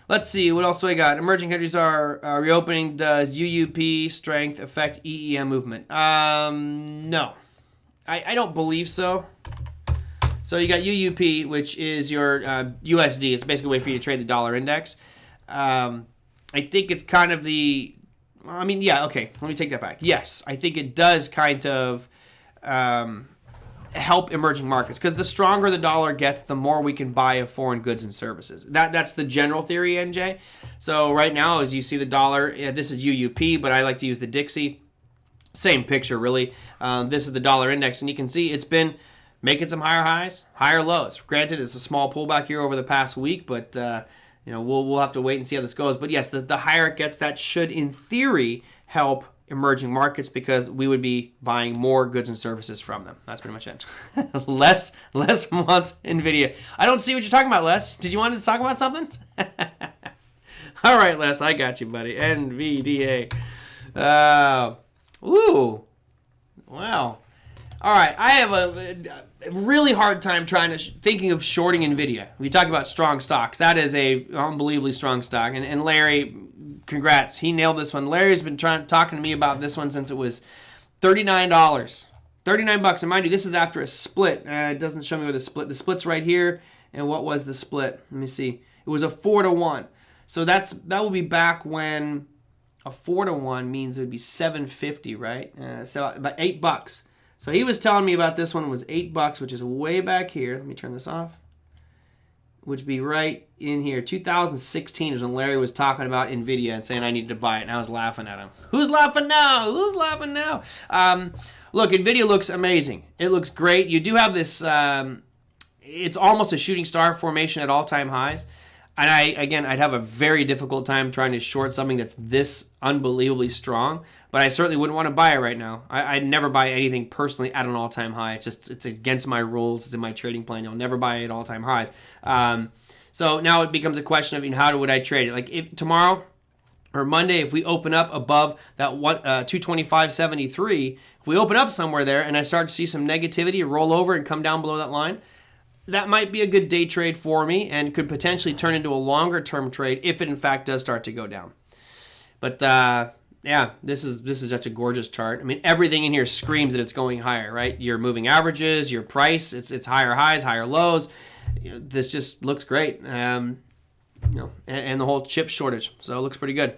Let's see, what else do I got? Emerging countries are reopening. Does UUP strength affect EEM movement? No. I don't believe so. So you got UUP, which is your USD. It's basically a way for you to trade the dollar index. I think it's kind of okay, let me take that back. Yes, I think it does kind of help emerging markets because the stronger the dollar gets, the more we can buy of foreign goods and services. That's the general theory, NJ. So right now, as you see the dollar, this is UUP, but I like to use the Dixie. Same picture, really. This is the dollar index, and you can see it's been making some higher highs, higher lows. Granted, it's a small pullback here over the past week, but we'll have to wait and see how this goes. But yes, the higher it gets, that should, in theory, help emerging markets because we would be buying more goods and services from them. That's pretty much it. Les wants Nvidia. I don't see what you're talking about, Les. Did you want to talk about something? All right, Les, I got you, buddy. NVDA. Ooh. Wow. All right, I have a really hard time thinking of shorting Nvidia. We talk about strong stocks. That is a unbelievably strong stock. And Larry, congrats, he nailed this one. Larry's been talking to me about this one since it was $39. $39. And mind you, this is after a split. It doesn't show me where the split's right here. And what was the split? Let me see. It was a 4-to-1. So that will be back when a 4-to-1 means it would be $7.50, right? So about $8. So he was telling me about this one was $8, which is way back here. Let me turn this off. Which would be right in here. 2016 is when Larry was talking about Nvidia and saying I needed to buy it, and I was laughing at him. Who's laughing now? Who's laughing now? Look, Nvidia looks amazing. It looks great. You do have this. It's almost a shooting star formation at all-time highs. And I'd have a very difficult time trying to short something that's this unbelievably strong. But I certainly wouldn't want to buy it right now. I'd never buy anything personally at an all-time high. It's against my rules. It's in my trading plan. You'll never buy it at all-time highs. So now it becomes a question of how would I trade it? Like if tomorrow or Monday, if we open up above that 225.73, if we open up somewhere there and I start to see some negativity roll over and come down below that line, that might be a good day trade for me and could potentially turn into a longer term trade if it in fact does start to go down. But yeah, this is such a gorgeous chart. I mean, everything in here screams that it's going higher, right? Your moving averages, your price, it's higher highs, higher lows. This just looks great. And the whole chip shortage, so it looks pretty good.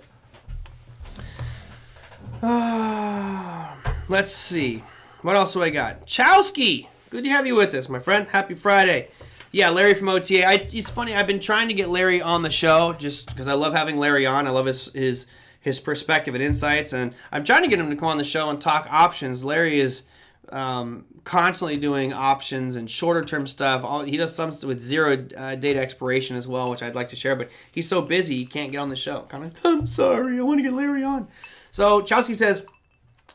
Let's see, what else do I got? Chowski. Good to have you with us, my friend. Happy Friday. Yeah, Larry from OTA. It's funny. I've been trying to get Larry on the show just because I love having Larry on. I love his perspective and insights, and I'm trying to get him to come on the show and talk options. Larry is constantly doing options and shorter term stuff. He does some with zero data expiration as well, which I'd like to share, but he's so busy he can't get on the show. I'm sorry. I want to get Larry on. So Chowski says,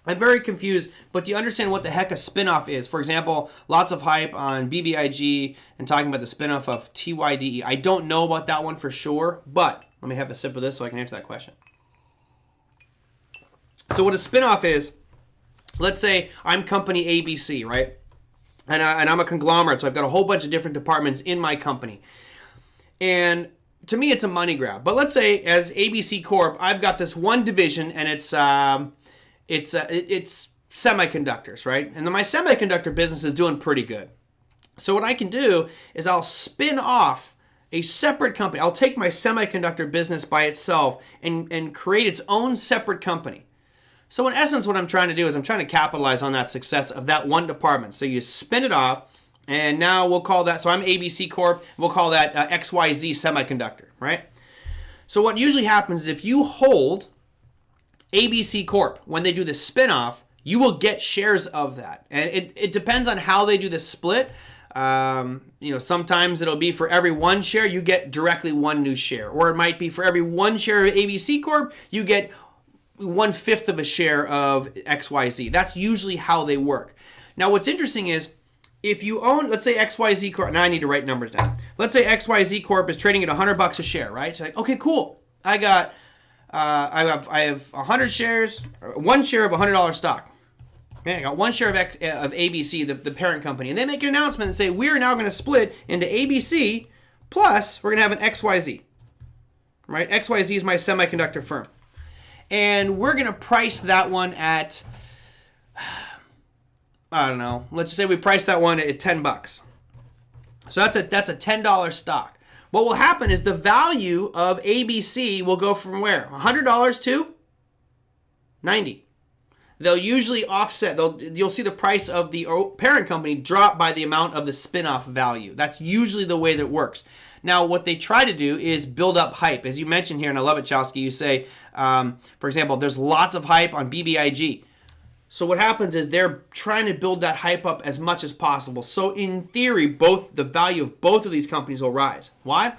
I'm very confused, but do you understand what the heck a spinoff is? For example, lots of hype on BBIG and talking about the spinoff of TYDE. I don't know about that one for sure, but let me have a sip of this so I can answer that question. So what a spinoff is, let's say I'm company ABC, right? And I'm a conglomerate, so I've got a whole bunch of different departments in my company. And to me, it's a money grab. But let's say as ABC Corp, I've got this one division, and it's semiconductors, right? And then my semiconductor business is doing pretty good. So what I can do is I'll spin off a separate company. I'll take my semiconductor business by itself and create its own separate company. So in essence, what I'm trying to do is I'm trying to capitalize on that success of that one department. So you spin it off, And now we'll call that, so I'm ABC Corp, we'll call that XYZ Semiconductor, right? So what usually happens is if you hold ABC Corp, when they do the spinoff, you will get shares of that. And it depends on how they do the split. Sometimes it'll be for every one share, you get directly one new share. Or it might be for every one share of ABC Corp, you get 1/5 of a share of XYZ. That's usually how they work. Now, what's interesting is if you own, let's say XYZ Corp, now I need to write numbers down. Let's say XYZ Corp is trading at $100 a share, right? So like, okay, cool. I have 100 shares, one share of $100 stock. Man, I got one share of ABC, the parent company, and they make an announcement and say, we're now going to split into ABC, plus we're going to have an XYZ, right? XYZ is my semiconductor firm. And we're going to price that one at, I don't know, let's just say we price that one at $10. So that's a $10 stock. What will happen is the value of ABC will go from where? $100 to $90. They'll usually offset, you'll see the price of the parent company drop by the amount of the spin-off value. That's usually the way that it works. Now, what they try to do is build up hype. As you mentioned here, and I love it, Chowsky, you say, for example, there's lots of hype on BBIG. So what happens is they're trying to build that hype up as much as possible. So in theory, the value of both of these companies will rise. Why?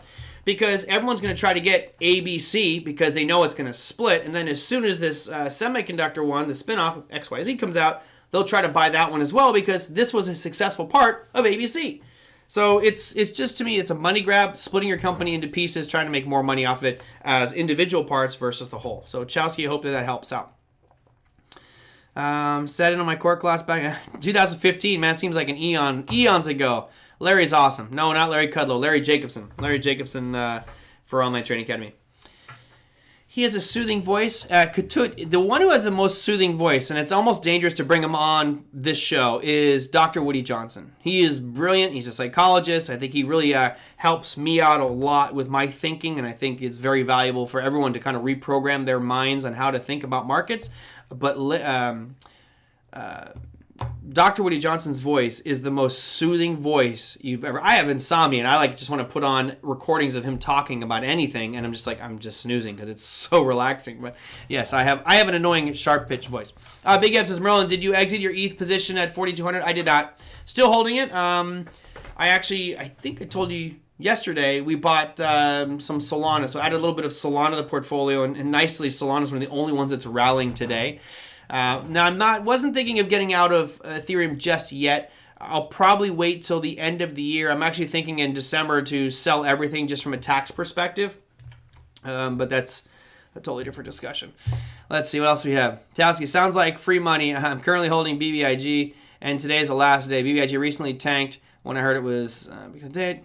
Because everyone's going to try to get ABC because they know it's going to split. And then as soon as this semiconductor one, the spinoff of XYZ comes out, they'll try to buy that one as well because this was a successful part of ABC. So it's just, to me, it's a money grab, splitting your company into pieces, trying to make more money off of it as individual parts versus the whole. So Chowsky, I hope that helps out. Sat in on my core class back in 2015, man, it seems like an eons ago. Larry's awesome. No, not Larry Kudlow. Larry Jacobson. Larry Jacobson for Online Trading Academy. He has a soothing voice. The one who has the most soothing voice, and it's almost dangerous to bring him on this show, is Dr. Woody Johnson. He is brilliant. He's a psychologist. I think he really helps me out a lot with my thinking, and I think it's very valuable for everyone to kind of reprogram their minds on how to think about markets. But Dr. Woody Johnson's voice is the most soothing voice you've ever. I have insomnia, and I just want to put on recordings of him talking about anything, and I'm just snoozing because it's so relaxing. But yes, I have an annoying sharp pitched voice. Big Ed says, Merlin, did you exit your ETH position at 4,200? I did not. Still holding it. I think I told you yesterday we bought some Solana, so I added a little bit of Solana to the portfolio, and nicely, Solana is one of the only ones that's rallying today. Now wasn't thinking of getting out of Ethereum just yet. I'll probably wait till the end of the year. I'm actually thinking in December to sell everything just from a tax perspective. But that's a totally different discussion. Let's see what else we have. Towsky, sounds like free money. I'm currently holding BBIG, and today is the last day. BBIG recently tanked when I heard it was because they.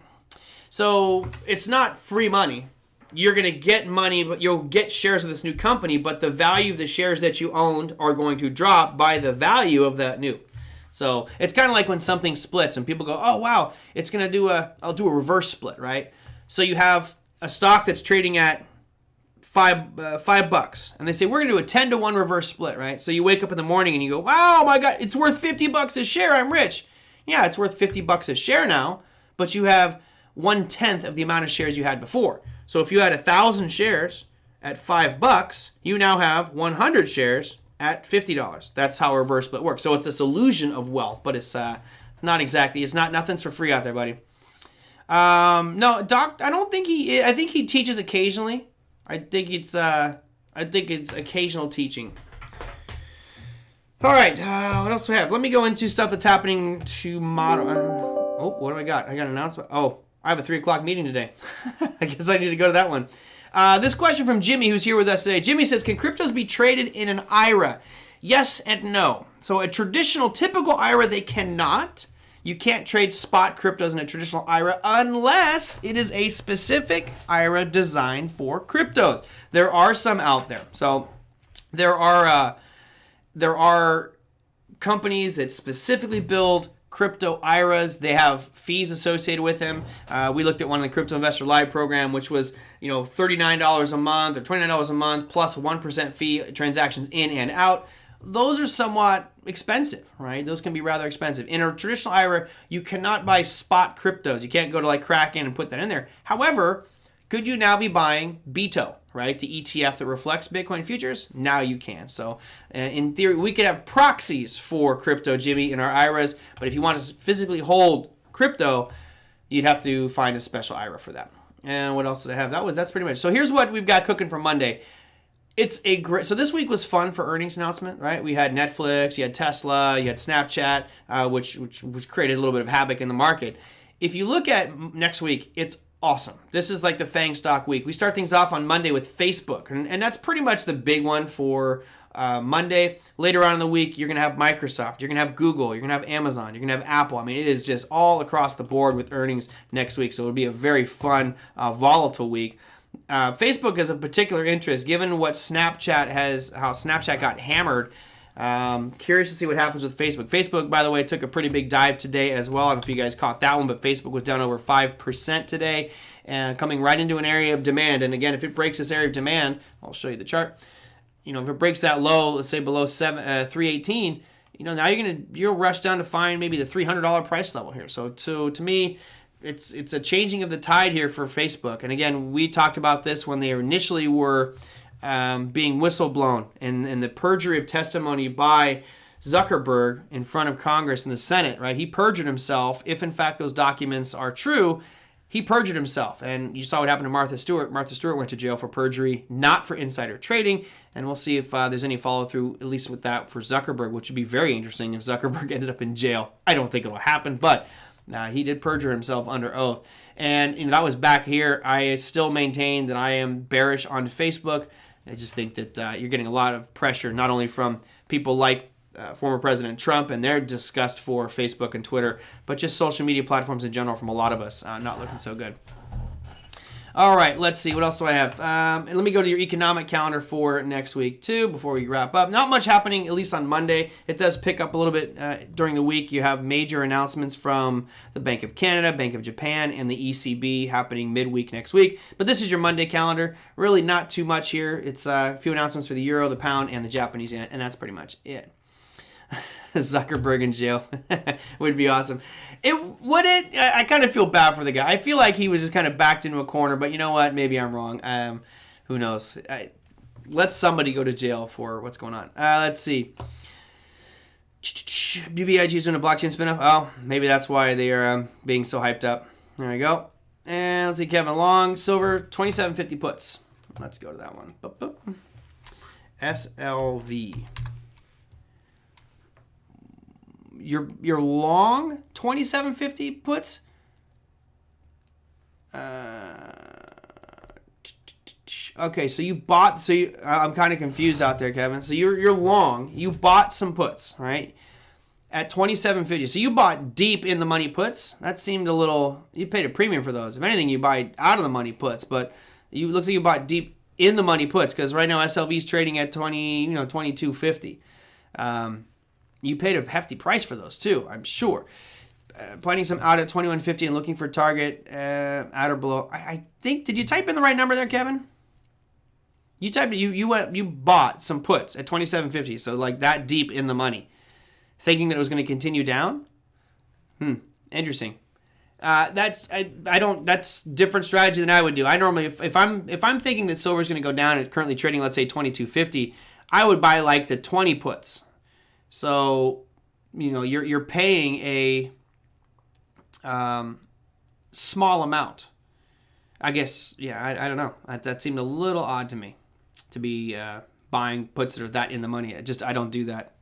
So it's not free money. You're going to get money, but you'll get shares of this new company, but the value of the shares that you owned are going to drop by the value of that new. So it's kind of like when something splits and people go, oh, wow, it's going to I'll do a reverse split, right? So you have a stock that's trading at $5, and they say, we're going to do a 10-to-1 reverse split, right? So you wake up in the morning and you go, wow, my God, it's worth $50 a share. I'm rich. Yeah, it's worth $50 a share now, but you have 1/10 of the amount of shares you had before. So if you had 1,000 shares at $5, you now have 100 shares at $50. That's how a reverse split works. So it's this illusion of wealth, but it's not exactly. Nothing's for free out there, buddy. No, Doc. I think he teaches occasionally. I think it's occasional teaching. All right. What else do we have? Let me go into stuff that's happening tomorrow. What do I got? I got an announcement. Oh. I have a 3 o'clock meeting today. I guess I need to go to that one. This question from Jimmy, who's here with us today. Jimmy says, can cryptos be traded in an IRA? Yes and no. So a typical IRA, they cannot. You can't trade spot cryptos in a traditional IRA unless it is a specific IRA designed for cryptos. There are some out there. So there are companies that specifically build crypto IRAs. They have fees associated with them. We looked at one in the Crypto Investor Live program, which was $39 a month or $29 a month plus a 1% fee, transactions in and out. those are somewhat expensive, right? Those can be rather expensive. In a traditional IRA, you cannot buy spot cryptos. You can't go to like Kraken and put that in there. However, could you now be buying BITO, right? The ETF that reflects Bitcoin futures? Now you can. So in theory, we could have proxies for crypto, Jimmy, in our IRAs. But if you want to physically hold crypto, you'd have to find a special IRA for that. And what else did I have? That's pretty much. So here's what we've got cooking for Monday. It's a great. So this week was fun for earnings announcement, right? We had Netflix, you had Tesla, you had Snapchat, which created a little bit of havoc in the market. If you look at next week, it's awesome. This is like the FANG stock week. We start things off on Monday with Facebook, and that's pretty much the big one for Monday. Later on in the week, you're going to have Microsoft, you're going to have Google, you're going to have Amazon, you're going to have Apple. I mean, it is just all across the board with earnings next week, so it'll be a very fun, volatile week. Facebook is of particular interest, given what how Snapchat got hammered. Curious to see what happens with Facebook. Facebook, by the way, took a pretty big dive today as well. I don't know if you guys caught that one, but Facebook was down over 5% today and coming right into an area of demand. And again, if it breaks this area of demand, I'll show you the chart. You know, if it breaks that low, let's say below 318, you know, now you'll rush down to find maybe the $300 price level here. So to me, it's a changing of the tide here for Facebook. And again, we talked about this when they initially were being whistleblown and the perjury of testimony by Zuckerberg in front of Congress and the Senate, right? He perjured himself. If in fact those documents are true, he perjured himself. And you saw what happened to Martha Stewart. Martha Stewart went to jail for perjury, not for insider trading. And we'll see if there's any follow through, at least with that for Zuckerberg, which would be very interesting if Zuckerberg ended up in jail. I don't think it'll happen, but he did perjure himself under oath. And you know, that was back here. I still maintain that I am bearish on Facebook. I just think that you're getting a lot of pressure, not only from people like former President Trump and their disgust for Facebook and Twitter, but just social media platforms in general from a lot of us. Not looking so good. All right, let's see. What else do I have? And let me go to your economic calendar for next week, too, before we wrap up. Not much happening, at least on Monday. It does pick up a little bit during the week. You have major announcements from the Bank of Canada, Bank of Japan, and the ECB happening midweek next week. But this is your Monday calendar. Really not too much here. It's a few announcements for the euro, the pound, and the Japanese yen, and that's pretty much it. Zuckerberg in jail would be awesome. I kind of feel bad for the guy. I feel like he was just kind of backed into a corner, but you know what? Maybe I'm wrong. Who knows? Let somebody go to jail for what's going on. Let's see. BBIG is doing a blockchain spin-off. Oh, maybe that's why they are being so hyped up. There we go. And let's see, Kevin Long, silver, 2750 puts. Let's go to that one. SLV. You're long 2750 puts. Okay, so you bought. I'm kind of confused out there, Kevin. So you're long. You bought some puts, right? At 2750. So you bought deep in the money puts. That seemed a little. You paid a premium for those. If anything, you buy out of the money puts, but looks like you bought deep in the money puts because right now SLV is trading at 2250. You paid a hefty price for those too, I'm sure. Planning some out at 2150 and looking for target at or below. I think, did you type in the right number there, Kevin? You typed you bought some puts at 2750, so like that deep in the money, thinking that it was going to continue down. Interesting. That's different strategy than I would do. I normally, if I'm thinking that silver is going to go down and currently trading, let's say 2250, I would buy like the 20 puts. So, you know, you're paying a small amount. I guess, yeah, I don't know. That seemed a little odd to me, to be buying puts that are that in the money. I don't do that.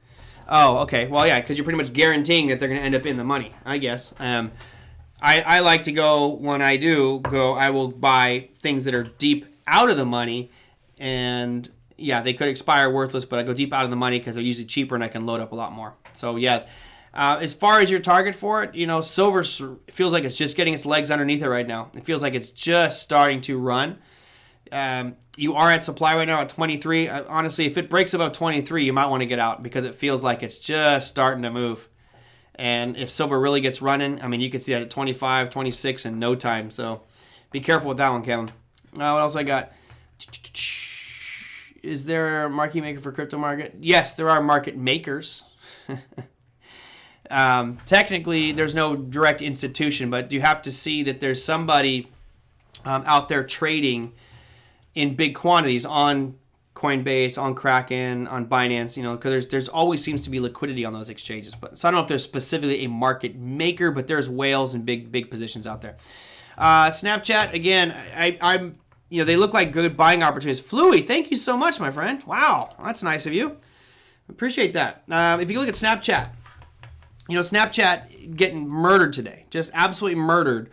Oh, okay. Well, yeah, because you're pretty much guaranteeing that they're going to end up in the money, I guess. I like to go, when I do go, I will buy things that are deep out of the money, and yeah, they could expire worthless, but I go deep out of the money because they're usually cheaper and I can load up a lot more. So yeah, as far as your target for it, you know, silver feels like it's just getting its legs underneath it right now. It feels like it's just starting to run. You are at supply right now at 23. Honestly, if it breaks above 23, you might want to get out because it feels like it's just starting to move. And if silver really gets running, I mean, you could see that at 25, 26 in no time. So be careful with that one, Kevin. What else I got? Is there a market maker for crypto market? Yes, there are market makers. Technically, there's no direct institution, but you have to see that there's somebody out there trading in big quantities on Coinbase, on Kraken, on Binance, because there's always seems to be liquidity on those exchanges. But so I don't know if there's specifically a market maker, but there's whales and big positions out there. Snapchat, again, I'm they look like good buying opportunities. Fluey, thank you so much, my friend. Wow, that's nice of you. Appreciate that. If you look at Snapchat, Snapchat getting murdered today, just absolutely murdered.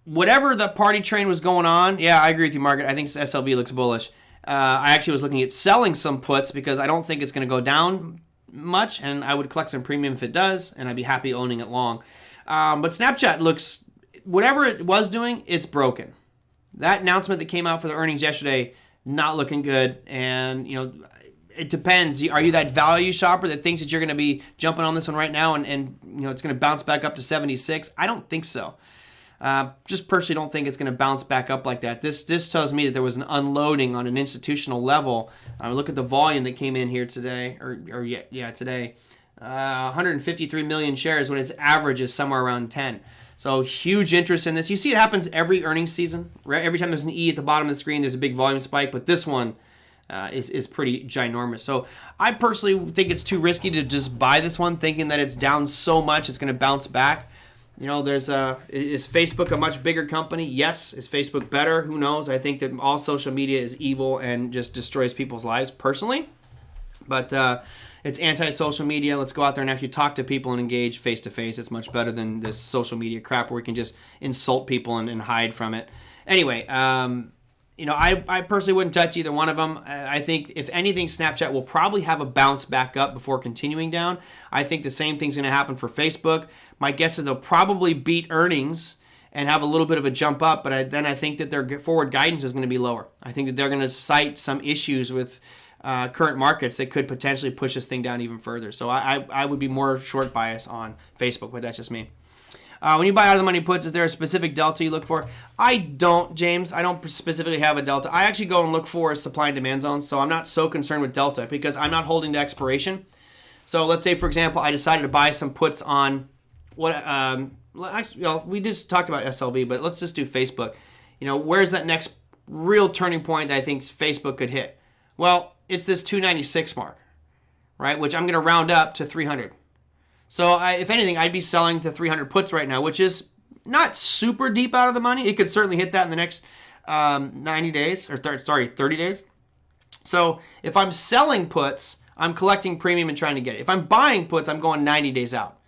Whatever the party train was going on, yeah, I agree with you, Margaret. I think SLV looks bullish. I actually was looking at selling some puts because I don't think it's going to go down much, and I would collect some premium if it does, and I'd be happy owning it long. But Snapchat looks, whatever it was doing, it's broken. That announcement that came out for the earnings yesterday, not looking good, and it depends. Are you that value shopper that thinks that you're going to be jumping on this one right now and it's going to bounce back up to 76? I don't think so. Just personally don't think it's going to bounce back up like that. This tells me that there was an unloading on an institutional level. Look at the volume that came in here today, today. 153 million shares when its average is somewhere around 10. So huge interest in this. You see it happens every earnings season, right? Every time there's an E at the bottom of the screen, there's a big volume spike, but this one is pretty ginormous. So I personally think it's too risky to just buy this one thinking that it's down so much it's going to bounce back. Is Facebook a much bigger company? Yes. Is Facebook better? Who knows? I think that all social media is evil and just destroys people's lives personally. But it's anti-social media. Let's go out there and actually talk to people and engage face-to-face. It's much better than this social media crap where we can just insult people and hide from it. Anyway, I personally wouldn't touch either one of them. I think, if anything, Snapchat will probably have a bounce back up before continuing down. I think the same thing's going to happen for Facebook. My guess is they'll probably beat earnings and have a little bit of a jump up, but then I think that their forward guidance is going to be lower. I think that they're going to cite some issues with current markets that could potentially push this thing down even further. So I would be more short bias on Facebook, but that's just me. When you buy out of the money puts, is there a specific delta you look for? I don't, James. I don't specifically have a delta. I actually go and look for supply and demand zones, so I'm not so concerned with delta because I'm not holding to expiration. So let's say, for example, I decided to buy some puts on we just talked about SLV, but let's just do Facebook. Where's that next real turning point that I think Facebook could hit? Well, it's this 296 mark, right? Which I'm going to round up to 300. So if anything, I'd be selling the 300 puts right now, which is not super deep out of the money. It could certainly hit that in the next 30 days. So if I'm selling puts, I'm collecting premium and trying to get it. If I'm buying puts, I'm going 90 days out.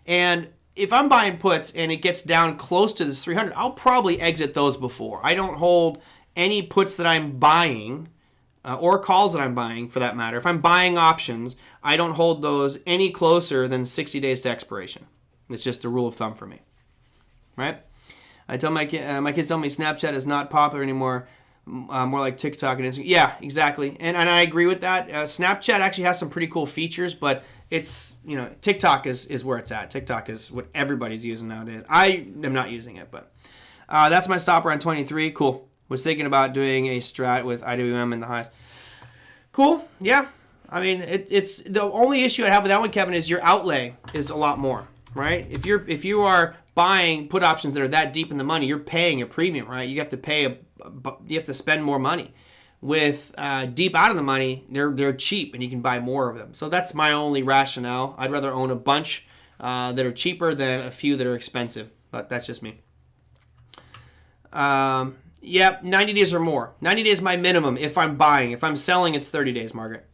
And if I'm buying puts and it gets down close to this 300, I'll probably exit those before. I don't hold any puts that I'm buying or calls that I'm buying, for that matter. If I'm buying options, I don't hold those any closer than 60 days to expiration. It's just a rule of thumb for me, right? I tell my kids tell me Snapchat is not popular anymore, more like TikTok and Instagram. Yeah, exactly, and I agree with that. Snapchat actually has some pretty cool features, but it's TikTok is where it's at. TikTok is what everybody's using nowadays. I am not using it, but that's my stopper on 23. Cool. Was thinking about doing a strat with IWM in the highs. Cool. Yeah. I mean, it's the only issue I have with that one, Kevin, is your outlay is a lot more, right? If you are buying put options that are that deep in the money, you're paying a premium, right? You have to spend more money. With deep out of the money, they're cheap and you can buy more of them. So that's my only rationale. I'd rather own a bunch that are cheaper than a few that are expensive. But that's just me. Yep, 90 days or more. 90 days is my minimum if I'm buying. If I'm selling, it's 30 days, Margaret.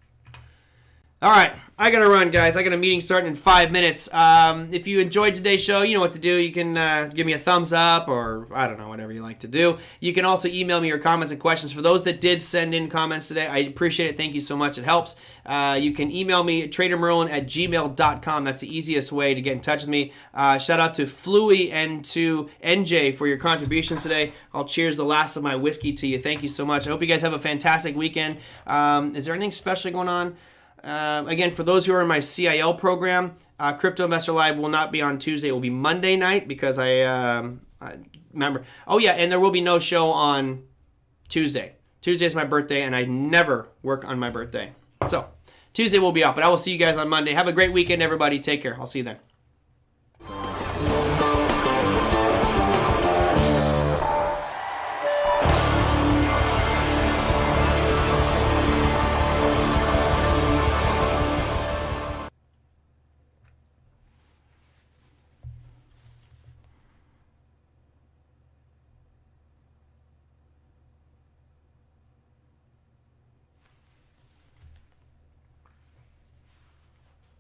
All right, I got to run, guys. I got a meeting starting in 5 minutes. If you enjoyed today's show, you know what to do. You can give me a thumbs up or, I don't know, whatever you like to do. You can also email me your comments and questions. For those that did send in comments today, I appreciate it. Thank you so much. It helps. You can email me at TraderMerlin@gmail.com. That's the easiest way to get in touch with me. Shout out to Fluey and to NJ for your contributions today. I'll cheers the last of my whiskey to you. Thank you so much. I hope you guys have a fantastic weekend. Is there anything special going on? Again, for those who are in my CIL program, Crypto Investor Live will not be on Tuesday. It will be Monday night because I remember. Oh, yeah, and there will be no show on Tuesday Tuesday is my birthday, and I never work on my birthday. So Tuesday will be out, but I will see you guys on Monday. Have a great weekend, everybody. Take care. I'll see you then.